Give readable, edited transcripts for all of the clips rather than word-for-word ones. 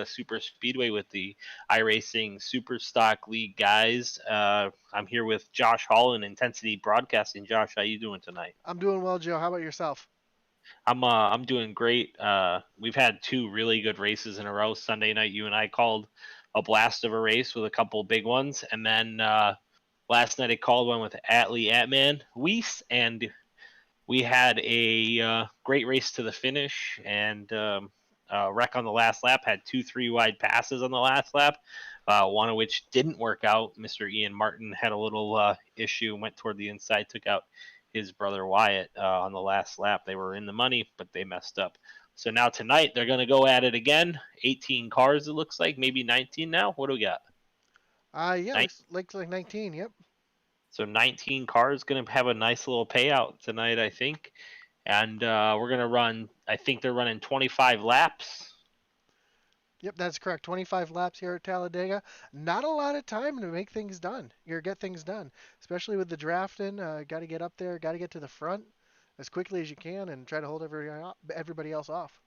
Super Speedway with the iRacing Super Stock League guys. I'm here with Josh Hall and Intensity Broadcasting. Josh, how you doing tonight? I'm doing well, Joe. How about yourself? I'm doing great. We've had two really good races in a row. Sunday night, you and I called a blast of a race with a couple big ones, and then last night I called one with Atlee Atman Weiss, and we had a great race to the finish, and wreck on the last lap. Had two three wide passes on the last lap, one of which didn't work out. Mr. Ian Martin had a little issue, went toward the inside, took out his brother Wyatt on the last lap. They were in the money, but they messed up. So now tonight they're going to go at it again. 18 cars, it looks like, maybe 19 now. What do we got? Yeah, looks like 19. Yep. So 19 cars going to have a nice little payout tonight, I think. And we're going to run, I think they're running 25 laps. Yep, that's correct. 25 laps here at Talladega. Not a lot of time to make things done or get things done, especially with the drafting. Got to get up there, got to get to the front as quickly as you can and try to hold everybody else off.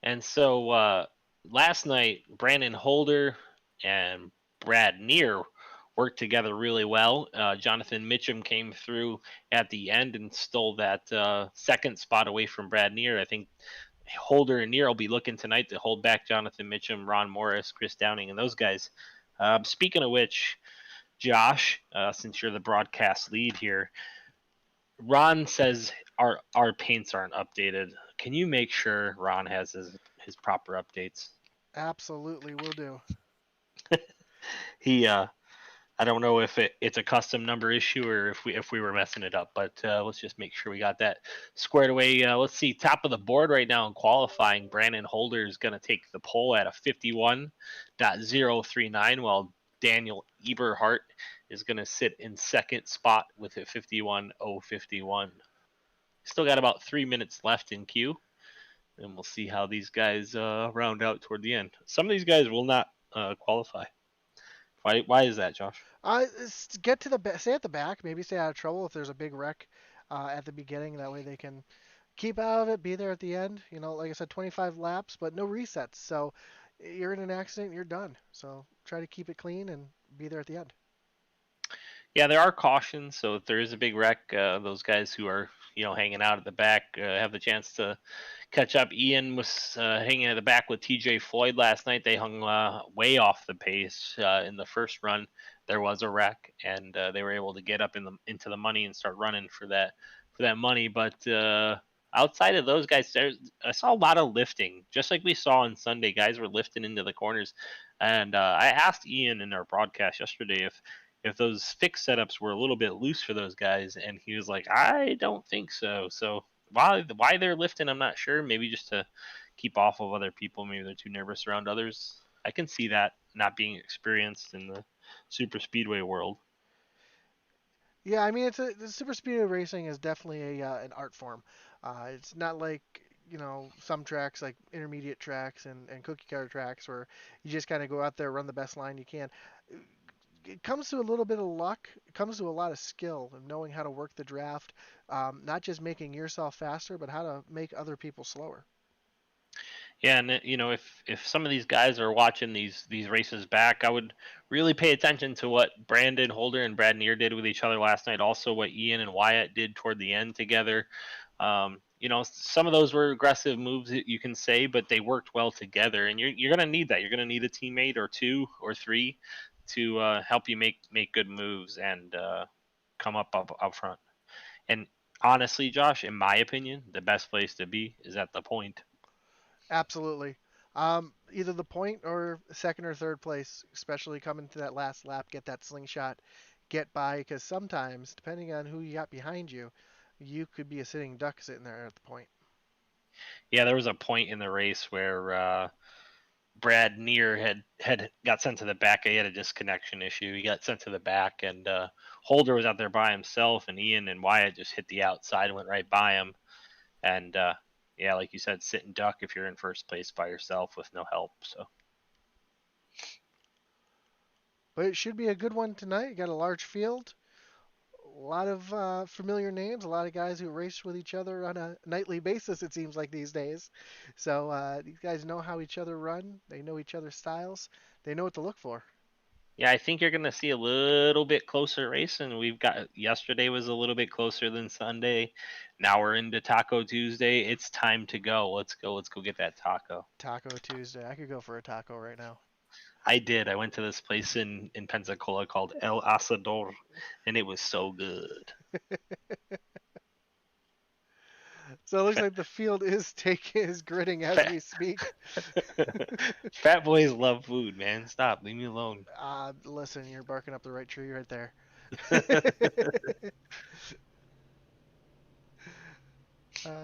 And so last night, Brandon Holder and Brad Neer worked together really well. Jonathan Mitchum came through at the end and stole that second spot away from Brad Neer. I think Holder and Neer will be looking tonight to hold back Jonathan Mitchum, Ron Morris, Chris Downing, and those guys. Speaking of which, Josh, since you're the broadcast lead here, Ron says our paints aren't updated. Can you make sure Ron has his proper updates? Absolutely, will do. He I don't know if it's a custom number issue or if we were messing it up, but let's just make sure we got that squared away. Let's see, top of the board right now in qualifying, Brandon Holder is going to take the pole at a 51.039, while Daniel Eberhardt is going to sit in second spot with a 51.051. Still got about 3 minutes left in queue, and we'll see how these guys round out toward the end. Some of these guys will not qualify. Why is that, Josh? Get to stay at the back. Maybe stay out of trouble if there's a big wreck at the beginning. That way they can keep out of it, be there at the end. Like I said, 25 laps, but no resets. So you're in an accident, you're done. So try to keep it clean and be there at the end. Yeah, there are cautions, so if there is a big wreck, those guys who are hanging out at the back have the chance to catch up. Ian was hanging at the back with TJ Floyd last night. They hung way off the pace in the first run. There was a wreck, and they were able to get up into the money and start running for that money. But outside of those guys, I saw a lot of lifting, just like we saw on Sunday. Guys were lifting into the corners, and I asked Ian in our broadcast yesterday if those fixed setups were a little bit loose for those guys, and he was like, I don't think so. So why they're lifting, I'm not sure. Maybe just to keep off of other people. Maybe they're too nervous around others. I can see that not being experienced in the super speedway world. Yeah, I mean the super speedway racing is definitely an art form. It's not like some tracks like intermediate tracks and cookie cutter tracks where you just kind of go out there run the best line you can. It comes to a little bit of luck. It comes to a lot of skill and knowing how to work the draft, not just making yourself faster, but how to make other people slower. Yeah, and if some of these guys are watching these races back, I would really pay attention to what Brandon Holder and Brad Neer did with each other last night. Also, what Ian and Wyatt did toward the end together. Some of those were aggressive moves that you can say, but they worked well together. And you're going to need that. You're going to need a teammate or two or three to help you make good moves and come up front. And honestly, Josh, in my opinion, the best place to be is at the point. Absolutely. Either the point or second or third place, especially coming to that last lap, get that slingshot, get by, because sometimes, depending on who you got behind you, you could be a sitting duck sitting there at the point. Yeah, there was a point in the race where Brad Neer had got sent to the back. He had a disconnection issue. He got sent to the back, and Holder was out there by himself, and Ian and Wyatt just hit the outside and went right by him. And yeah, like you said, sit and duck if you're in first place by yourself with no help. So But it should be a good one tonight. You got a large field. A lot of familiar names, a lot of guys who race with each other on a nightly basis, it seems like these days. So these guys know how each other run, they know each other's styles, they know what to look for. Yeah, I think you're gonna see a little bit closer racing. We've got yesterday was a little bit closer than Sunday. Now we're into Taco Tuesday. It's time to go. Let's go. Let's go get that taco. Taco Tuesday. I could go for a taco right now. I did. I went to this place in Pensacola called El Asador, and it was so good. So it looks Fat, like the field is taking is gridding as fat, we speak. fat boys love food, man. Stop. Leave me alone. Listen, you're barking up the right tree right there.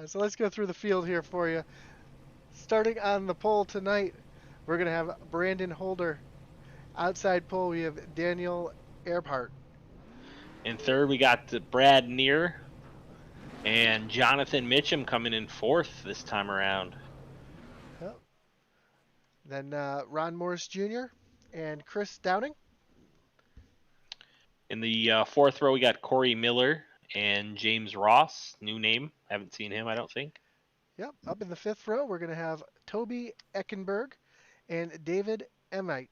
So let's go through the field here for you. Starting on the pole tonight, we're going to have Brandon Holder. Outside pole, we have Daniel Earhart. In third, we got Brad Neer and Jonathan Mitchum coming in fourth this time around. Yep. Then Ron Morris Jr. and Chris Downing. In the fourth row, we got Corey Miller and James Ross. New name. Haven't seen him, I don't think. Yep. Up in the fifth row, we're going to have Toby Eckenberg and David Emmite.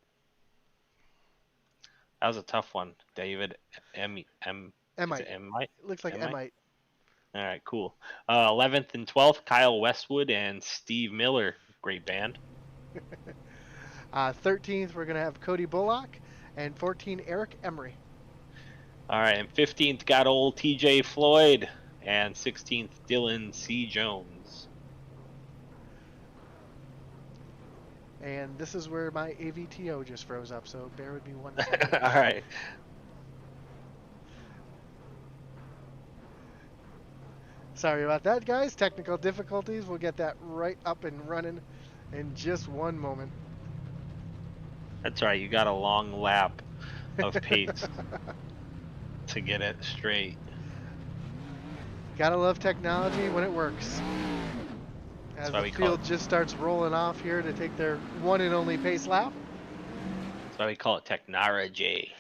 That was a tough one. David M. Is it Emmite. M? It looks like M. Emmite. All right, cool. 11th and 12th, Kyle Westwood and Steve Miller. Great band. 13th, we're going to have Cody Bullock, and 14, Eric Emery. All right, and 15th got old TJ Floyd, and 16th Dylan C. Jones. And this is where my AVTO just froze up, so bear with me 1 second. All right. Sorry about that, guys. Technical difficulties. We'll get that right up and running in just 1 moment. That's right. You got a long lap of pace to get it straight. Gotta love technology when it works. As the field just starts rolling off here to take their one and only pace lap. That's why we call it technology.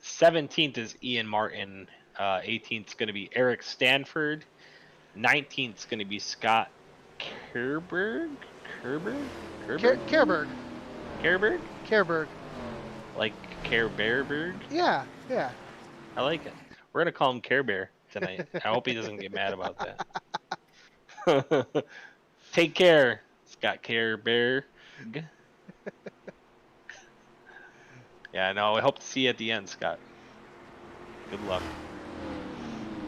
17th is Ian Martin. 18th is going to be Eric Stanford. 19th is going to be Scott Kerberg. Kerberg. Like Care Bearberg? Yeah. I like it. We're going to call him Care Bear tonight. I hope he doesn't get mad about that. Take care, Scott Care Bear. Yeah, no, I hope to see you at the end, Scott. Good luck.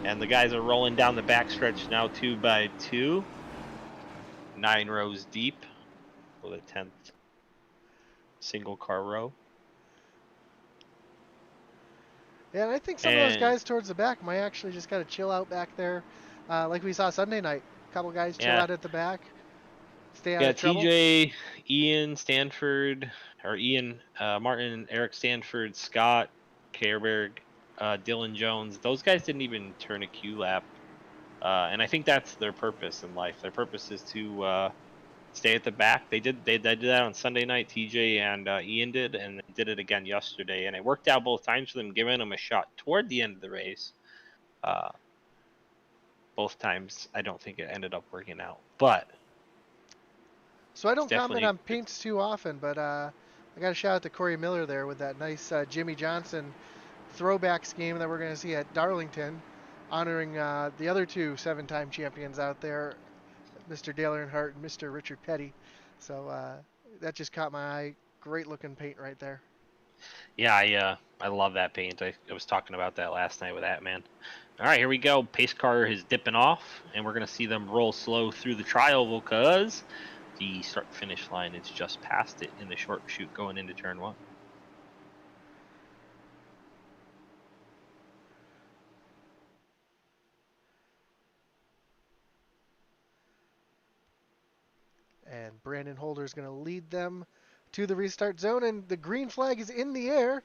And the guys are rolling down the backstretch now 2 by 2. 9 rows deep with a 10th single car row. Yeah, and I think some of those guys towards the back might actually just got to chill out back there, like we saw Sunday night. A couple guys chill out at the back, stay out of trouble. TJ, Ian Stanford, or Ian Martin, Eric Stanford, Scott Kerberg, Dylan Jones. Those guys didn't even turn a Q lap, and I think that's their purpose in life. Their purpose is to stay at the back. They did that on Sunday night. TJ and Ian did, and they did it again yesterday, and it worked out both times for them, giving them a shot toward the end of the race. Both times, I don't think it ended up working out, but. So I don't comment on paints too often, but I got a shout out to Corey Miller there with that nice Jimmy Johnson throwback scheme that we're going to see at Darlington, honoring the other 2 7-time champions out there, Mr. Dale Earnhardt and Mr. Richard Petty. So that just caught my eye. Great looking paint right there. Yeah, I love that paint. I was talking about that last night with Atman. All right, here we go. Pace car is dipping off, and we're going to see them roll slow through the tri-oval because the start-finish line is just past it in the short chute going into turn 1. And Brandon Holder is going to lead them to the restart zone, and the green flag is in the air.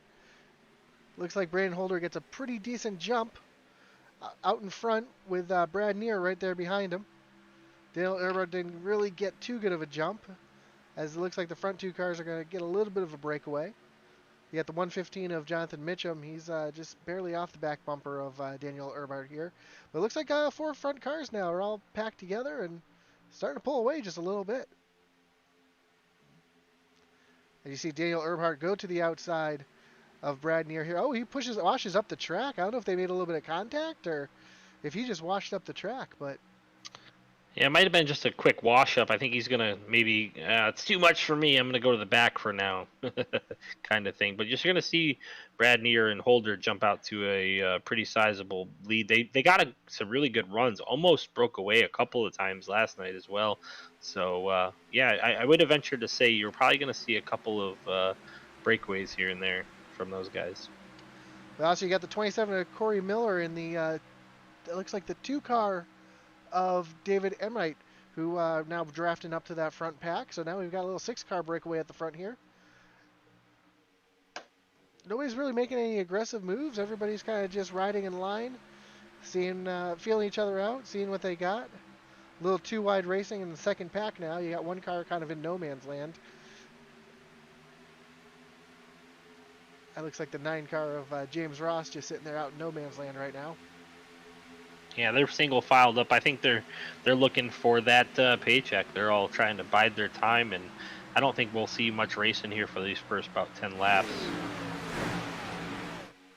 Looks like Brandon Holder gets a pretty decent jump out in front with Brad Neer right there behind him. Dale Earnhardt didn't really get too good of a jump, as it looks like the front 2 cars are going to get a little bit of a breakaway. You got the 115 of Jonathan Mitchum. He's just barely off the back bumper of Daniel Earnhardt here. But it looks like 4 front cars now are all packed together and starting to pull away just a little bit. And you see Daniel Earnhardt go to the outside of Brad Neer here. Oh, he washes up the track. I don't know if they made a little bit of contact or if he just washed up the track, but Yeah, it might have been just a quick wash up. I think he's gonna maybe it's too much for me. I'm gonna go to the back for now, kind of thing. But you're gonna see Brad Neer and Holder jump out to a pretty sizable lead. They got some really good runs. Almost broke away a couple of times last night as well. So yeah, I would have ventured to say you're probably gonna see a couple of breakaways here and there from those guys. but also you got the 27 of Corey Miller in the it looks like the 2 car of David Emright, who now drafting up to that front pack. So now we've got a little 6-car breakaway at the front here. Nobody's really making any aggressive moves. Everybody's kind of just riding in line, seeing, feeling each other out, seeing what they got. A little 2-wide racing in the second pack now. You got 1 car kind of in no man's land. That looks like the 9 car of James Ross just sitting there out in no man's land right now. Yeah, they're single filed up. I think they're looking for that paycheck. They're all trying to bide their time, and I don't think we'll see much racing here for these first about 10 laps.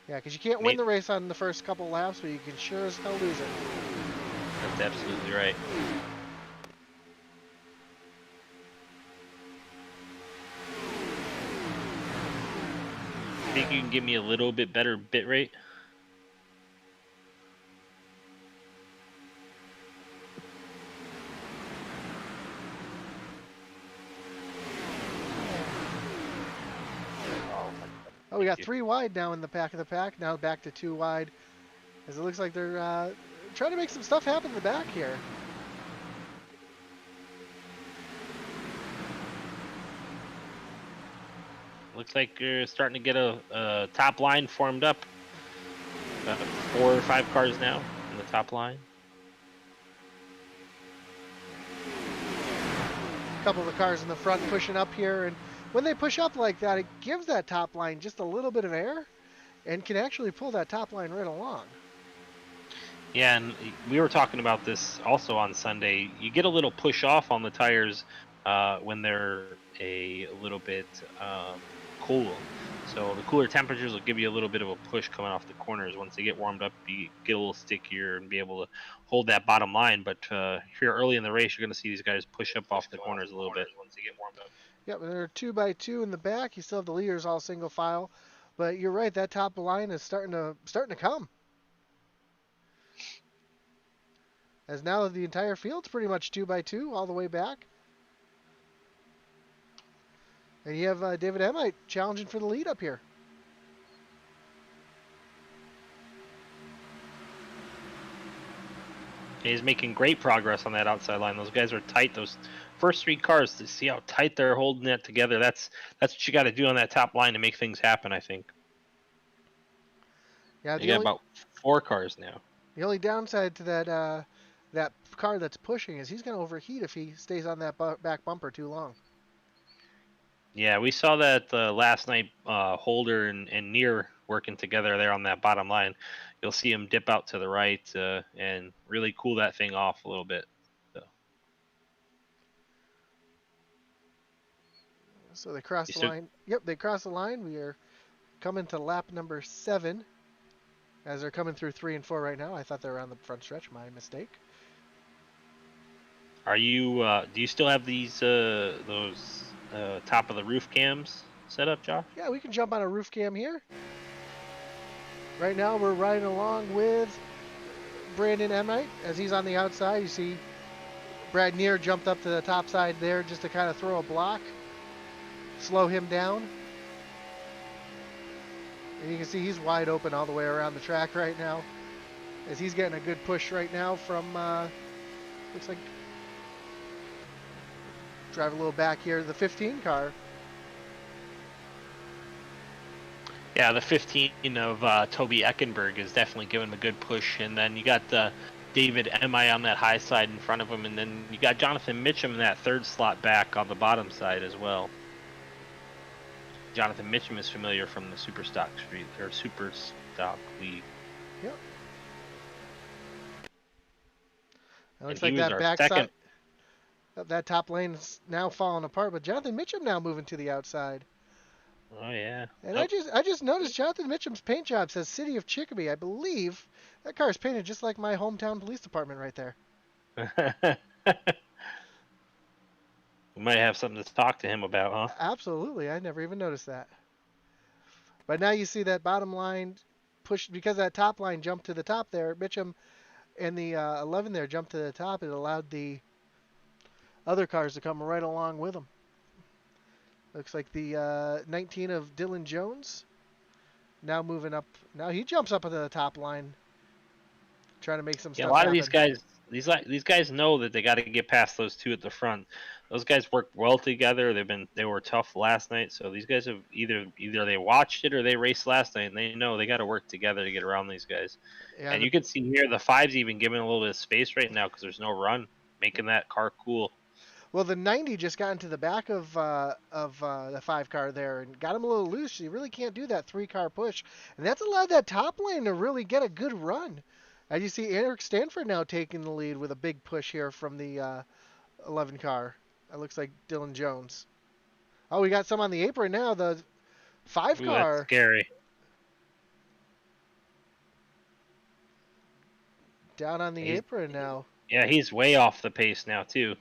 Yeah, because you can't win the race on the first couple laps, but you can sure as hell lose it. That's absolutely right. Think you can give me a little bit better bit rate? Oh, we got 3 wide now in the back of the pack. Now back to 2 wide. As it looks like they're trying to make some stuff happen in the back here. Looks like you're starting to get a top line formed up. About 4 or 5 cars now in the top line. A couple of the cars in the front pushing up here, and when they push up like that, it gives that top line just a little bit of air and can actually pull that top line right along. Yeah, and we were talking about this also on Sunday. You get a little push off on the tires when they're a little bit cool. So the cooler temperatures will give you a little bit of a push coming off the corners. Once they get warmed up, you get a little stickier and be able to hold that bottom line. But here early in the race, you're going to see these guys push up off the corners a little bit once they get warmed up. Yep, they're 2x2 in the back. You still have the leaders all single file, but you're right. That top line is starting to come. As now the entire field's pretty much 2x2 all the way back. And you have David Emright challenging for the lead up here. He's making great progress on that outside line. Those guys are tight. Those first 3 cars, to see how tight they're holding it together. That's what you got to do on that top line to make things happen, I think. Yeah, you got about 4 cars now. The only downside to that car that's pushing is he's going to overheat if he stays on that back bumper too long. Yeah, we saw that last night. Holder and Neer working together there on that bottom line. You'll see him dip out to the right and really cool that thing off a little bit. So they cross the line. Yep, they cross the line. We are coming to lap number 7 as they're coming through 3 and 4 right now. I thought they were on the front stretch. My mistake. Are you? Do you still have these those top of the roof cams set up, Josh? Yeah, we can jump on a roof cam here. Right now we're riding along with Brandon Emright as he's on the outside. You see Brad Neer jumped up to the top side there just to kind of throw a block, slow him down. And you can see he's wide open all the way around the track right now as he's getting a good push right now from, looks like, drive a little back here, the 15 car. Yeah, the 15 of Toby Eckenberg is definitely giving him a good push. And then you got David Emright on that high side in front of him. And then you got Jonathan Mitchum in that 3rd slot back on the bottom side as well. Jonathan Mitchum is familiar from the Super Stock Street or Super Stock League. Yep. It And looks he like was that our second. backside, that top lane is now falling apart, but Jonathan Mitchum now moving to the outside. Oh yeah. And Oh. I just noticed Jonathan Mitchum's paint job says City of Chicopee. I believe that car is painted just like my hometown police department right there. We might have something to talk to him about, huh? Absolutely, I never even noticed that. But now you see that bottom line push because that top line jumped to the top there. Mitchum and the 11 there jumped to the top. It allowed the other cars to come right along with them. Looks like the 19 of Dylan Jones now moving up. Now he jumps up into the top line, trying to make some Yeah, a stuff lot of these happen. guys, these guys know that they got to get past those two at the front. Those guys work well together. They were tough last night, so these guys have either they watched it or they raced last night, and they know they got to work together to get around these guys. Yeah, And and you can see here the five's even giving a little bit of space right now because there's no run, making that car cool. well, the 90 just got into the back of the 5 car there and got him a little loose. You really can't do that 3 car push, and that's allowed that top lane to really get a good run. As you see, Eric Stanford now taking the lead with a big push here from the 11 car. That looks like Dylan Jones. Oh, we got some on the apron now. The 5 Ooh, that's car scary. down on the He's apron now. yeah, he's way off the pace now too.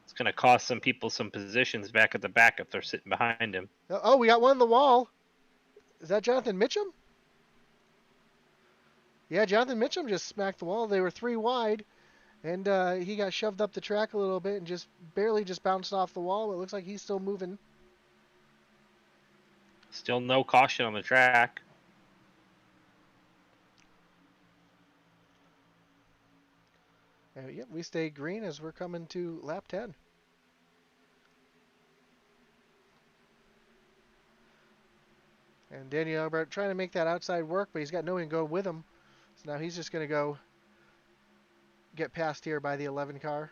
It's gonna cost some people some positions back at the back if they're sitting behind him. Oh, we got one on the wall. Is that Jonathan Mitchum? Yeah, Jonathan Mitchum just smacked the wall. They were 3 wide, and he got shoved up the track a little bit and just barely just bounced off the wall. But it looks like he's still moving. Still no caution on the track. And yep, we stay green as we're coming to lap 10. And Daniel Albert trying to make that outside work, but he's got no one going with him. So now he's just going to go get passed here by the 11 car.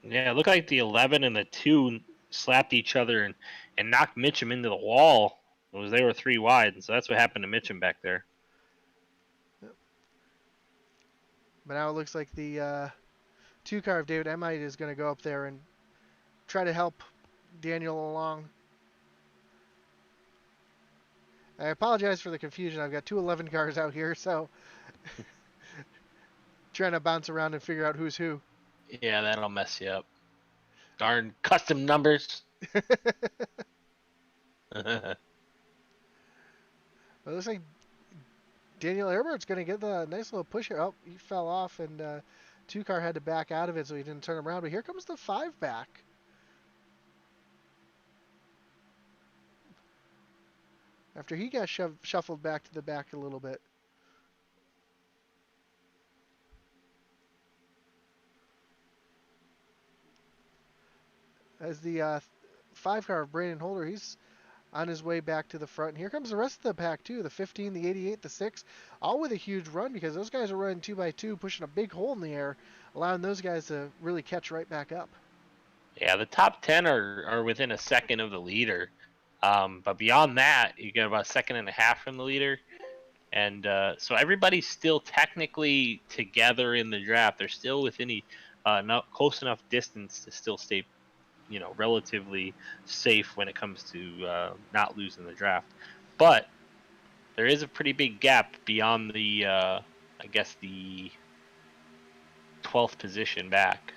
Yeah, it looked like the 11 and the 2 slapped each other and knocked Mitchum into the wall. It was they were 3 wide, and so that's what happened to Mitchum back there. But now it looks like the 2 car of David Emite is going to go up there and try to help Daniel along. I apologize for the confusion. I've got 2 11 cars out here, so trying to bounce around and figure out who's who. Yeah, that'll mess you up. Darn custom numbers. It looks like Daniel Herbert's going to get the nice little push here. Oh, he fell off, and 2 car had to back out of it, so he didn't turn around. But here comes the 5 back. After he got shuffled back to the back a little bit. As the 5 car of Brandon Holder, he's on his way back to the front. And here comes the rest of the pack, too. The 15, the 88, the 6, all with a huge run because those guys are running 2x2, pushing a big hole in the air, allowing those guys to really catch right back up. Yeah, the top 10 are within a second of the leader. But beyond that, you get about a second and a half from the leader. And so everybody's still technically together in the draft. They're still within close enough distance to still stay, relatively safe when it comes to not losing the draft. But there is a pretty big gap beyond the, I guess, the 12th position back.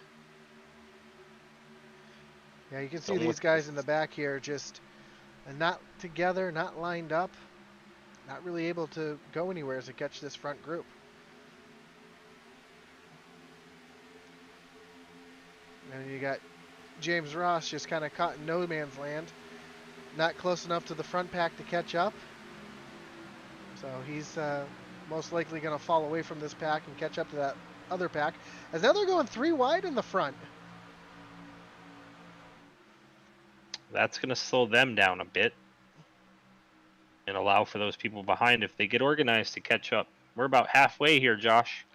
Yeah, you can see these guys in the back here just not together, not lined up, not really able to go anywhere to catch this front group. And you got James Ross just kind of caught in no man's land, not close enough to the front pack to catch up. So he's most likely going to fall away from this pack and catch up to that other pack. As now they're going 3 wide in the front. That's going to slow them down a bit and allow for those people behind, if they get organized, to catch up. We're about halfway here, Josh.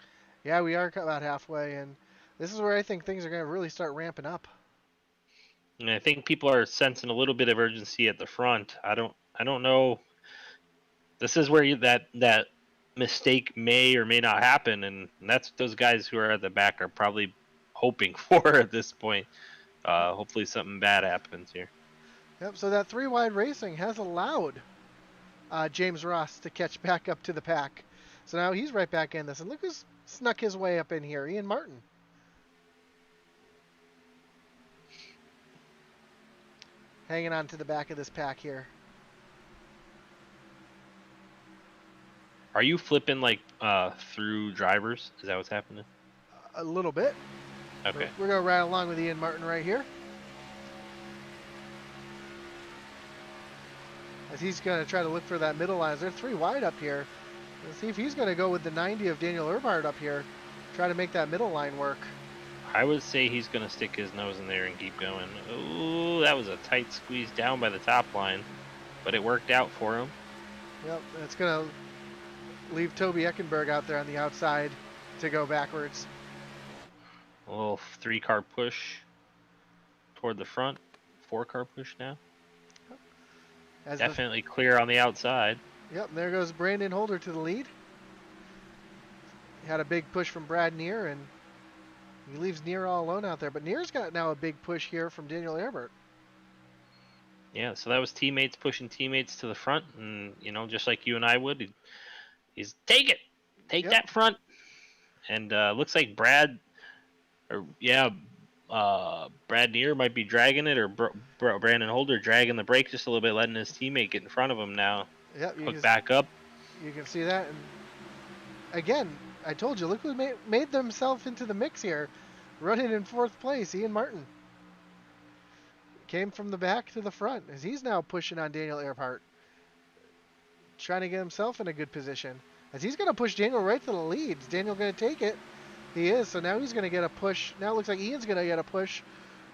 Yeah, we are about halfway, and this is where I think things are going to really start ramping up. And I think people are sensing a little bit of urgency at the front. I don't know. This is where that mistake may or may not happen, and that's what those guys who are at the back are probably hoping for at this point. Hopefully something bad happens here. Yep. So that three wide racing has allowed James Ross to catch back up to the pack. So now he's right back in this, and look who's snuck his way up in here, Ian Martin. Hanging on to the back of this pack here. Are you flipping like through drivers? Is that what's happening? A little bit. Okay. We're going to ride along with Ian Martin right here. As he's going to try to look for that middle line. They're three wide up here. Let's see if he's going to go with the 90 of Daniel Earnhardt up here. Try to make that middle line work. I would say he's going to stick his nose in there and keep going. Oh, that was a tight squeeze down by the top line, but it worked out for him. Yep, it's going to leave Toby Eckenberg out there on the outside to go backwards. A little 3-car push toward the front. 4-car push now. Definitely clear on the outside. Yep, there goes Brandon Holder to the lead. He had a big push from Brad Neer, and he leaves Neer all alone out there. But Neer's got now a big push here from Daniel Earnhardt. Yeah, so that was teammates pushing teammates to the front, and just like you and I would, he's take that front, and looks like Brad Neer might be dragging it, or Brandon Holder dragging the brake just a little bit, letting his teammate get in front of him now. Yep, hook back up. You can see that, and again, I told you, look who made themselves into the mix here, running in fourth place. Ian Martin came from the back to the front as he's now pushing on Daniel Earnhardt, trying to get himself in a good position. As he's going to push Daniel right to the lead. Is Daniel going to take it? He is. So now he's going to get a push. Now it looks like Ian's going to get a push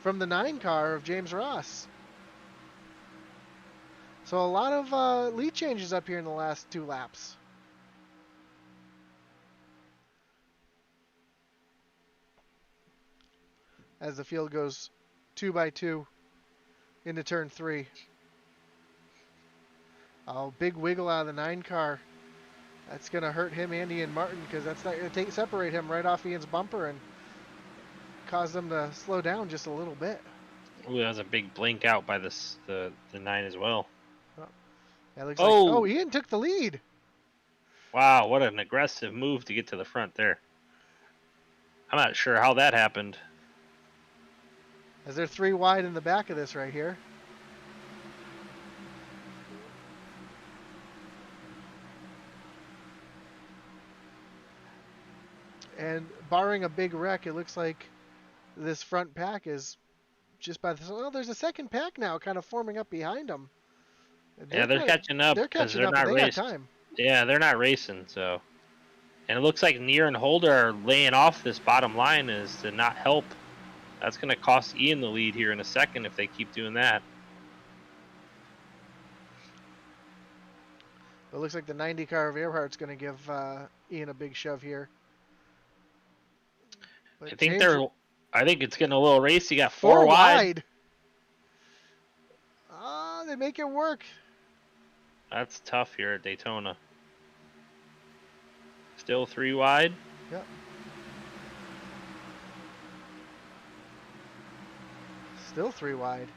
from the 9 car of James Ross. So a lot of lead changes up here in the last 2 laps. As the field goes 2 by 2 into turn 3. Oh, big wiggle out of the 9 car. That's going to hurt him and Ian Martin, because that's not going to separate him right off Ian's bumper and cause them to slow down just a little bit. Ooh, that was a big blink out by the 9 as well. That looks like, Ian took the lead. Wow, what an aggressive move to get to the front there. I'm not sure how that happened. As they're 3 wide in the back of this right here. And barring a big wreck, it looks like this front pack is just by the... Well, there's a second pack now kind of forming up behind them. They're catching up. They're catching up, not they racing. got time. Yeah, they're not racing, so... And it looks like Neer and Holder are laying off this bottom line is to not help. That's going to cost Ian the lead here in a second if they keep doing that. It looks like the 90 car of Earnhardt's going to give Ian a big shove here. But I think it's getting a little racy. You got 4 wide. They make it work. That's tough here at Daytona. Still 3 wide. Yep. Still 3 wide.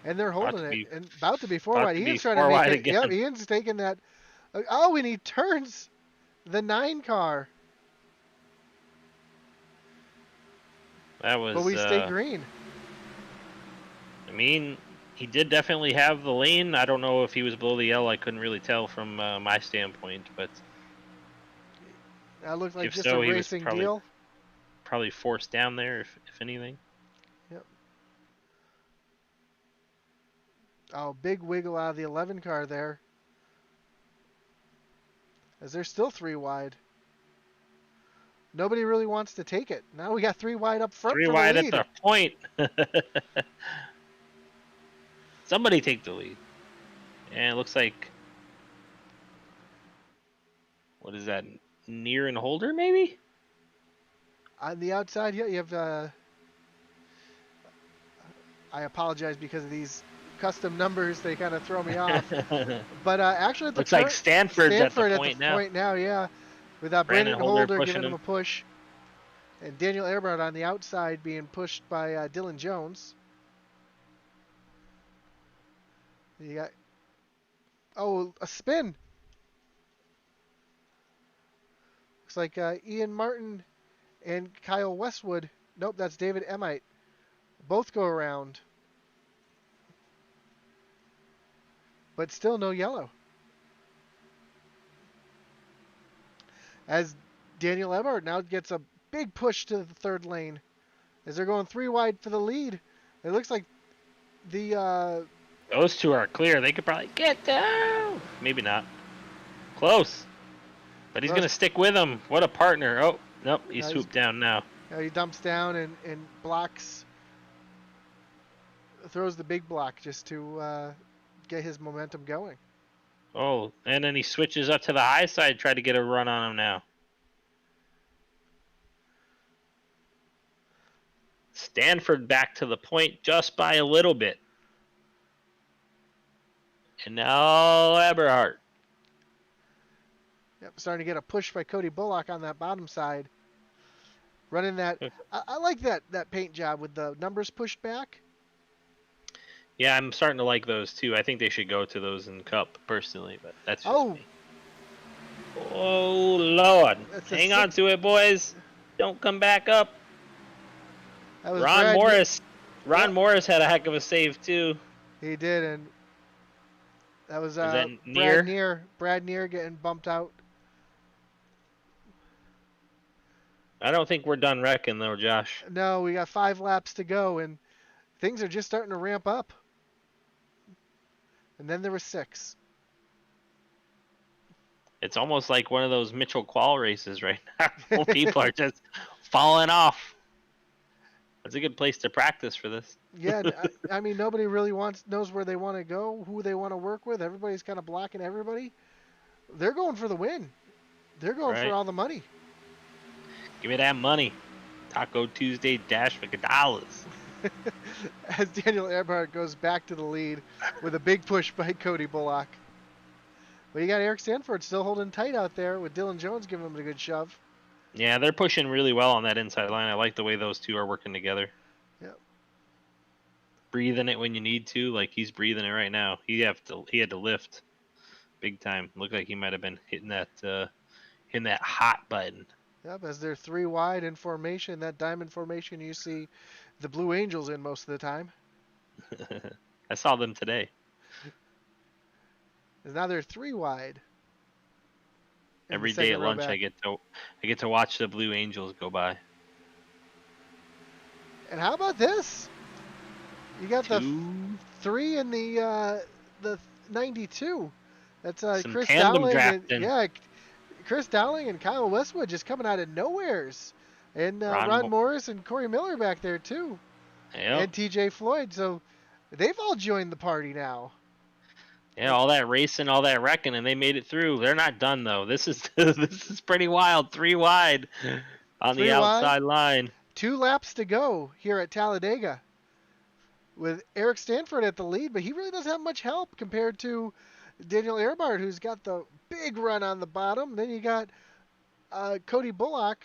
And they're holding it. And about to be 4 wide. Ian's trying to make it. Again. Yep, Ian's taking that. Oh, and he turns the 9 car. That was. But we stay green. I mean, he did definitely have the lane. I don't know if he was below the yellow. I couldn't really tell from my standpoint, but that looked like just a racing deal. Probably forced down there, if anything. Yep. Oh, big wiggle out of the 11 car there. As they're still 3 wide. Nobody really wants to take it. Now we got 3 wide up front. 3 wide at the point. Somebody take the lead. And it looks like, what is that? Neer and Holder, maybe? On the outside, yeah, you have I apologize because of these custom numbers. They kind of throw me off. But actually, at the Looks like turn, Stanford's at the Stanford at the point now. point now, yeah, with Brandon Brandon Holder Holder pushing giving him him. a push, and Daniel Earhart on the outside being pushed by Dylan Jones. You got a spin. Looks like Ian Martin and Kyle Westwood. Nope, that's David Emmite. Both go around, but still no yellow. As Daniel Earhart now gets a big push to the third lane as they're going 3 wide for the lead. It looks like the Those two are clear. They could probably get down. Maybe not. Close. But he's going to stick with him. What a partner. Oh, nope. He swooped down now. He dumps down and blocks, throws the big block just to get his momentum going. Oh, and then he switches up to the high side, try to get a run on him now. Stanford back to the point just by a little bit. And now Eberhardt. Yep, starting to get a push by Cody Bullock on that bottom side. Running that, I like that paint job with the numbers pushed back. Yeah, I'm starting to like those too. I think they should go to those in Cup personally, but that's just me. Oh Lord! Hang on to it, boys. Don't come back up. That was Ron Morris. Ron Morris had a heck of a save too. He did, and that was that Brad Neer getting bumped out. I don't think we're done wrecking though, Josh. No, we got 5 laps to go, and things are just starting to ramp up. And then there was 6. It's almost like one of those Mitchell Qual races right now. People are just falling off. That's a good place to practice for this. Yeah, I mean, nobody really knows where they want to go, who they want to work with. Everybody's kind of blocking everybody. They're going for the win. They're going for all the money. Give me that money. Taco Tuesday dash for $. As Daniel Earhart goes back to the lead with a big push by Cody Bullock. But you got Eric Stanford still holding tight out there with Dylan Jones giving him a good shove. Yeah, they're pushing really well on that inside line. I like the way those two are working together. Yep. Breathing it when you need to, like he's breathing it right now. He had to lift big time. Looked like he might have been hitting that hot button. Yep, as they're 3 wide in formation, that diamond formation you see the Blue Angels in most of the time. I saw them today. And now they're 3 wide. Every day at lunch, I get to watch the Blue Angels go by. And how about this? You got the 3 in the 92. That's Chris Dowling. Chris Dowling and Kyle Westwood just coming out of nowheres. And Ron Morris and Corey Miller back there too. Yep. And TJ Floyd. So they've all joined the party now. Yeah, all that racing, all that wrecking, and they made it through. They're not done though. This is pretty wild. 3 wide on the outside line. 2 laps to go here at Talladega with Eric Stanford at the lead, but he really doesn't have much help compared to Daniel Earhart, who's got the big run on the bottom. Then you got Cody Bullock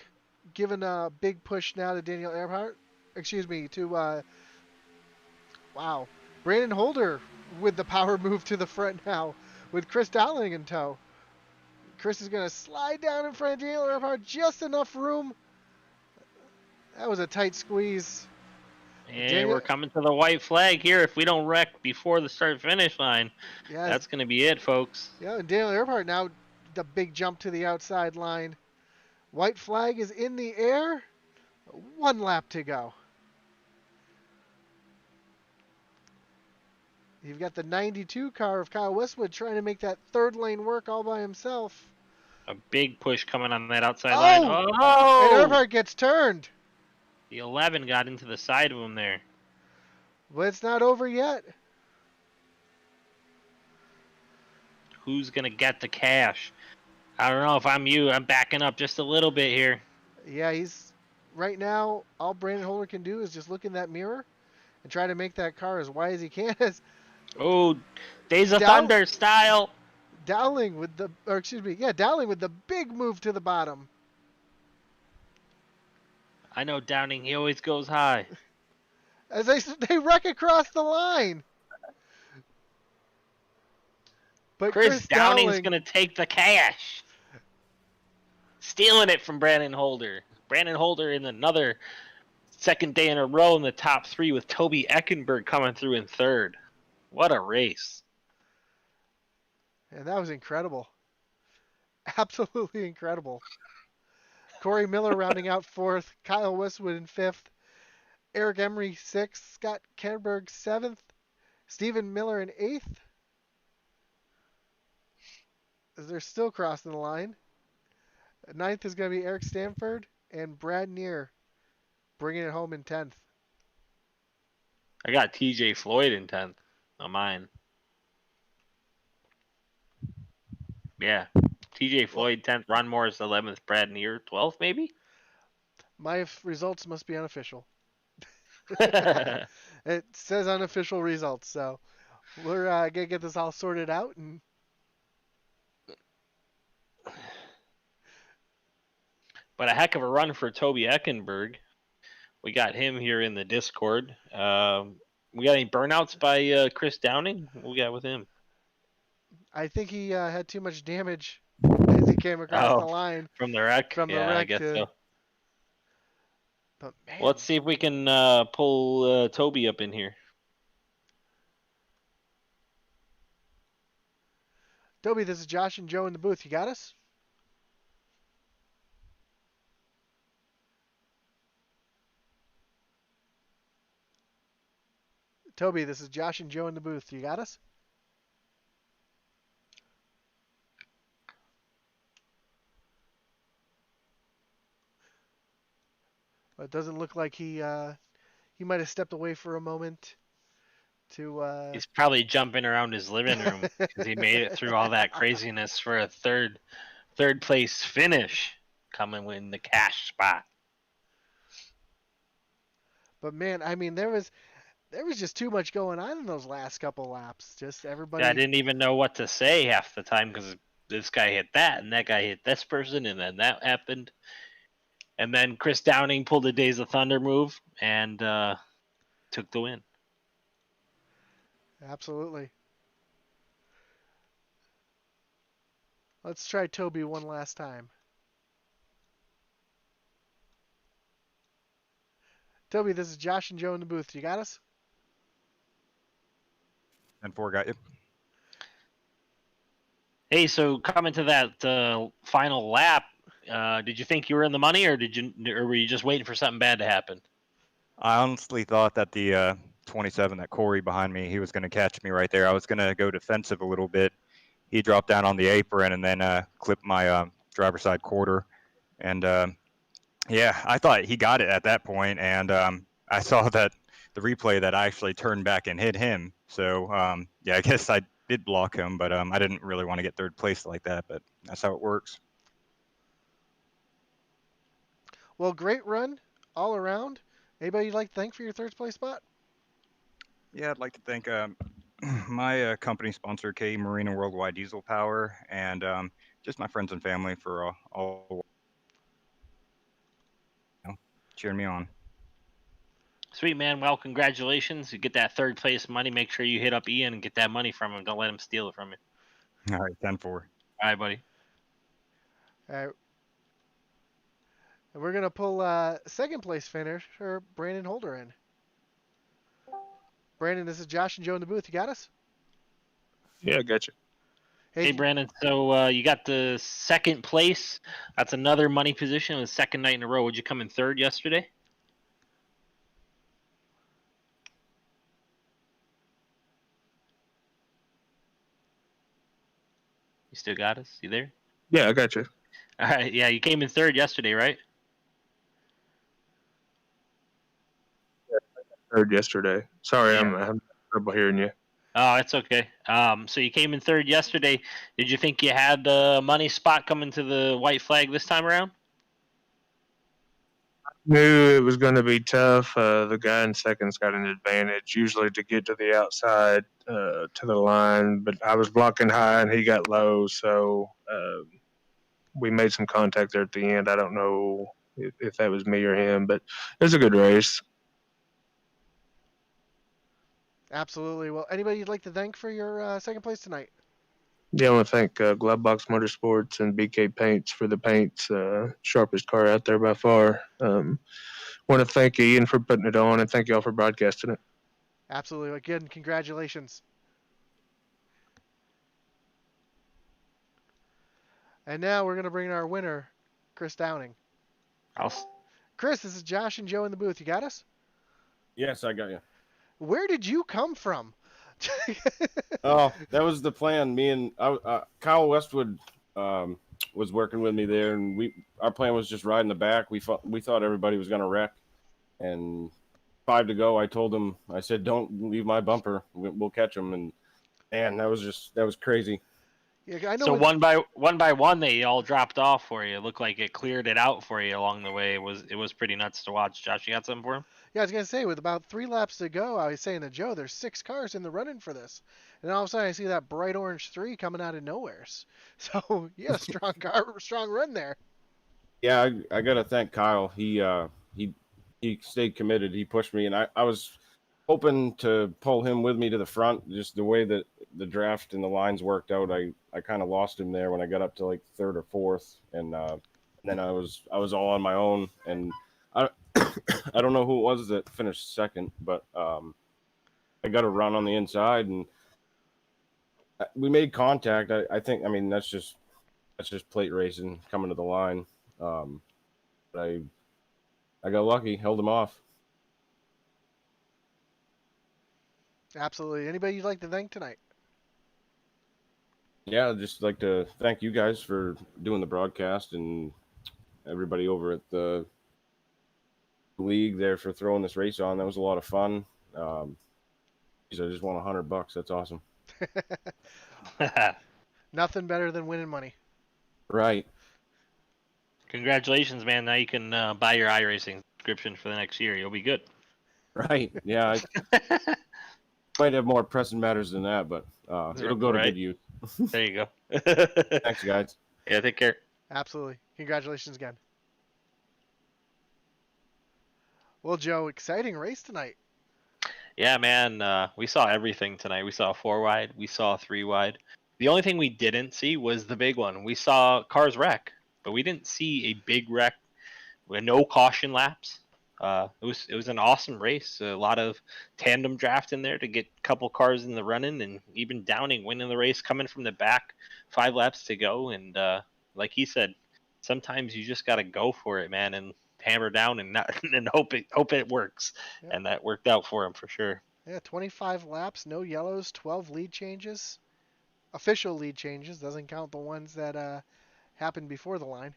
giving a big push now to Daniel Earhart. Brandon Holder with the power move to the front now with Chris Dowling in tow. Chris is going to slide down in front of Daniel Earhart, just enough room. That was a tight squeeze. And we're coming to the white flag here. If we don't wreck before the start-finish line, that's going to be it, folks. Yeah, and Daniel Earhart now the big jump to the outside line. White flag is in the air. 1 lap to go. You've got the 92 car of Kyle Westwood trying to make that 3rd lane work all by himself. A big push coming on that outside line. Oh! And Earhart gets turned. The 11 got into the side of him there. But it's not over yet. Who's going to get the cash? I don't know if I'm you. I'm backing up just a little bit here. Yeah, he's right now, all Brandon Holder can do is just look in that mirror and try to make that car as wide as he can. As Oh, Days of Dow, Thunder style. Dowling with the, or excuse me, yeah, Dowling with the big move to the bottom. I know Downing. He always goes high. As they wreck across the line. But Chris Chris Downing's Dowling, gonna take the cash, stealing it from Brandon Holder. Brandon Holder in another second day in a row in the top three with Toby Eckenberg coming through in third. What a race! and that was incredible. Absolutely incredible. Corey Miller rounding out fourth, Kyle Westwood in fifth, Eric Emery sixth, Scott Kenberg seventh, Stephen Miller in eighth. As they're still crossing the line. Ninth is going to be Eric Stanford and Brad Neer bringing it home in 10th. I got TJ Floyd in 10th on mine. Yeah. TJ Well, Floyd 10th, Ron Morris 11th, Brad Neer 12th, maybe? my results must be unofficial. But It says unofficial results, so we're going to get this all sorted out. And a heck of a run for Toby Eckenberg. We got him here in the Discord. We got any burnouts by Chris Downing? What we got with him? I think he had too much damage as he came across the Oh, line from the wreck? from the Yeah, I wreck guess to. so. But Well, man, let's see if we can pull Toby up in here. Toby, this is Josh and Joe in the booth. You got us? Toby, this is Josh and Joe in the booth. You got us? It doesn't look like he might have stepped away for a moment to. He's probably jumping around his living room because he made it through all that craziness for a third place finish, coming in the cash spot. But man, I mean, there was just too much going on in those last couple laps. Just Yeah, I everybody. didn't even know what to say half the time because this guy hit that and that guy hit this person and then that happened. And then Chris Downing pulled a Days of Thunder move and took the win. Absolutely. Let's try Toby one last time. Toby, this is Josh and Joe in the booth. You got us? 10-4 got you. Hey, so coming to that final lap, did you think you were in the money, or were you just waiting for something bad to happen? I honestly thought that the 27, that Corey behind me, he was going to catch me right there. I was going to go defensive a little bit. He dropped down on the apron and then clipped my driver's side quarter. And yeah, I thought he got it at that point. And I saw that the replay that I actually turned back and hit him. So yeah, I guess I did block him, but I didn't really want to get third place like that. But that's how it works. Well, great run all around. Anybody you'd like to thank for your third place spot? Yeah, I'd like to thank my company sponsor, K Marine Worldwide Diesel Power, and just my friends and family for all cheering me on. Sweet, man. Well, congratulations. You get that third place money. Make sure you hit up Ian and get that money from him. Don't let him steal it from you. All right, 10-4. All right, buddy. All right. And we're going to pull second place finisher Brandon Holder in. Brandon, this is Josh and Joe in the booth. You got us? Yeah, I got you. Hey, Brandon. So you got the second place. That's another money position. The second night in a row. Would you come in third yesterday? You still got us? You there? Yeah, I got you. All right. Yeah, you came in third yesterday, right? Heard yesterday. Sorry, Yeah. I'm having trouble hearing you. Oh, it's okay. So you came in third yesterday. Did you think you had the money spot coming to the white flag this time around? Knew it was going to be tough. The guy in second's got an advantage usually to get to the outside to the line, but I was blocking high and he got low, so we made some contact there at the end. I don't know if that was me or him, but it was a good race. Absolutely. Well, anybody you'd like to thank for your second place tonight? Yeah, I want to thank Glovebox Motorsports and BK Paints for the paints. Sharpest car out there by far. Want to thank Ian for putting it on, and thank y'all for broadcasting it. Absolutely. Again, congratulations. And now we're going to bring in our winner, Chris Downing. Chris, this is Josh and Joe in the booth. You got us? Yes, I got you. Where did you come from? Oh, that was the plan. Me and Kyle Westwood was working with me there, and our plan was just ride in the back. We thought everybody was going to wreck, and 5 to go. I told him, I said, "Don't leave my bumper. We'll catch them." And man, that was crazy. Yeah, I know. So one by one, they all dropped off for you. It looked like it cleared it out for you along the way. It was pretty nuts to watch. Josh, you got something for him? Yeah, I was gonna say with about 3 laps to go, I was saying to Joe, there's 6 cars in the running for this, and then all of a sudden I see that bright orange 3 coming out of nowhere. So you had a strong run there. Yeah, I gotta thank Kyle. He stayed committed. He pushed me, and I was hoping to pull him with me to the front. Just the way that the draft and the lines worked out, I kind of lost him there when I got up to like third or fourth, and then I was all on my own, and I I don't know who it was that finished second, but I got a run on the inside, and we made contact. I think, I mean, that's just plate racing, coming to the line. But I got lucky, held him off. Absolutely. Anybody you'd like to thank tonight? Yeah, I'd just like to thank you guys for doing the broadcast, and everybody over at the league there for throwing this race on. That was a lot of fun. I just won $100. That's awesome. Nothing better than winning money. Right. Congratulations, man. Now you can buy your iRacing subscription for the next year. You'll be good. Right. Yeah. I might have more pressing matters than that, but it'll go to good use. There you go. Thanks, guys. Yeah, take care. Absolutely. Congratulations again. Well, Joe, exciting race tonight. Yeah, man. We saw everything tonight. We saw 4 wide. We saw 3 wide. The only thing we didn't see was the big one. We saw cars wreck, but we didn't see a big wreck with no caution laps. It was an awesome race. A lot of tandem draft in there to get a couple cars in the running, and even Downing winning the race coming from the back, 5 laps to go. And like he said, sometimes you just got to go for it, man, and hammer down and not and hope it works. Yeah. And that worked out for him for sure. Yeah, 25 laps, no yellows, 12 lead changes. Official lead changes, doesn't count the ones that happened before the line.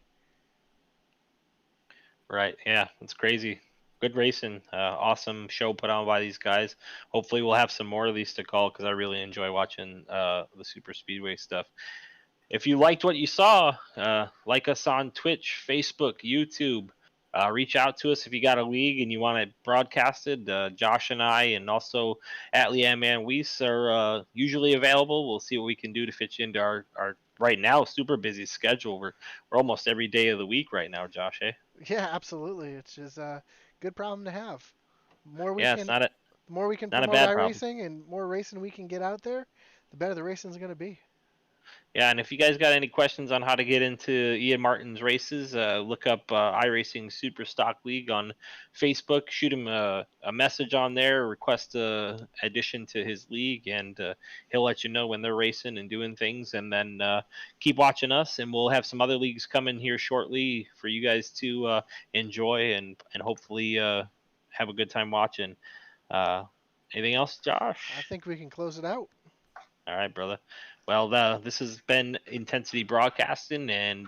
Right. Yeah, it's crazy. Good racing. Awesome show put on by these guys. Hopefully we'll have some more of these to call because I really enjoy watching the super speedway stuff. If you liked what you saw, like us on Twitch, Facebook, YouTube. Reach out to us if you got a league and you want it broadcasted. Josh and I, and also at Leanne Man Weiss are usually available. We'll see what we can do to fit you into our right now super busy schedule. We're almost every day of the week right now, Josh. Eh? Yeah, absolutely. It's just a good problem to have. More we Yeah, can, it's the more we can not a promote bad problem. iRacing and more racing we can get out there, the better the racing's going to be. Yeah, and if you guys got any questions on how to get into Ian Martin's races, look up iRacing Super Stock League on Facebook. Shoot him a message on there, request a addition to his league, and he'll let you know when they're racing and doing things. And then keep watching us, and we'll have some other leagues coming here shortly for you guys to enjoy and hopefully have a good time watching. Anything else, Josh? I think we can close it out. All right, brother. Well, this has been Intensity Broadcasting, and